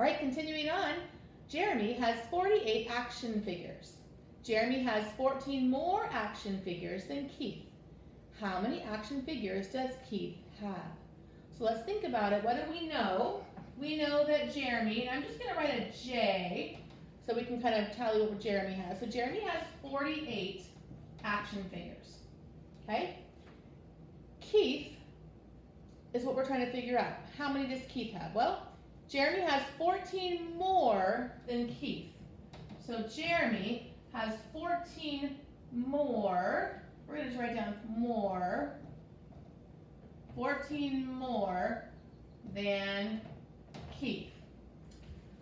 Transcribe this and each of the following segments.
All right, continuing on, Jeremy has 48 action figures. Jeremy has 14 more action figures than Keith. How many action figures does Keith have? So let's think about it. What do we know? We know that Jeremy, and I'm just going to write a J so we can kind of tell you what Jeremy has. So Jeremy has 48 action figures. Okay? Keith is what we're trying to figure out. How many does Keith have? Well, Jeremy has 14 more than Keith. So Jeremy has 14 more. We're going to just write down more. 14 more than Keith.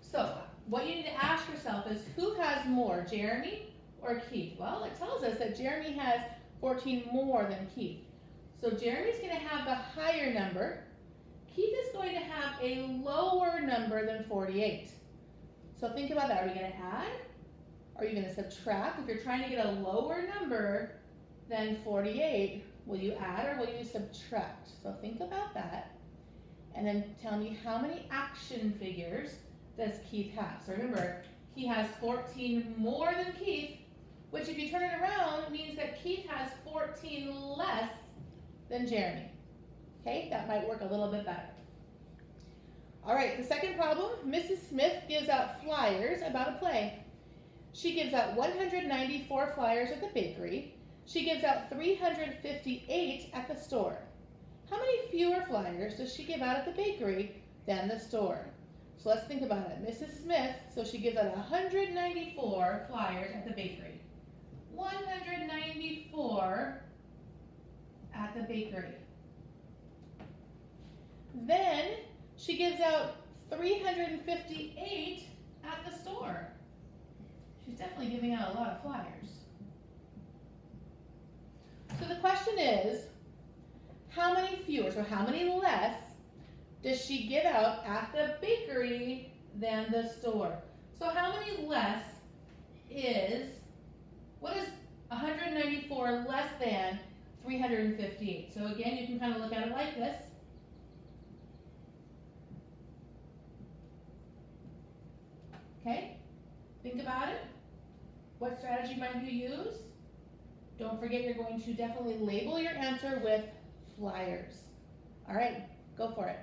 So what you need to ask yourself is, who has more, Jeremy or Keith? Well, it tells us that Jeremy has 14 more than Keith. So Jeremy's going to have the higher number. Keith is going to have a lower number than 48. So think about that. Are you going to add? Are you going to subtract? If you're trying to get a lower number than 48, will you add or will you subtract? So think about that. And then tell me, how many action figures does Keith have? So remember, he has 14 more than Keith, which if you turn it around means that Keith has 14 less than Jeremy. Okay, that might work a little bit better. All right, the second problem, Mrs. Smith gives out flyers about a play. She gives out 194 flyers at the bakery. She gives out 358 at the store. How many fewer flyers does she give out at the bakery than the store? So let's think about it. Mrs. Smith, so she gives out 194 flyers at the bakery. 194 at the bakery. Then she gives out 358 at the store. She's definitely giving out a lot of flyers. So the question is, how many fewer, so how many less does she give out at the bakery than the store? So how many less is, what is 194 less than 358? So again, you can kind of look at it like this. Okay, think about it. What strategy might you use? Don't forget, you're going to definitely label your answer with flyers. All right, go for it.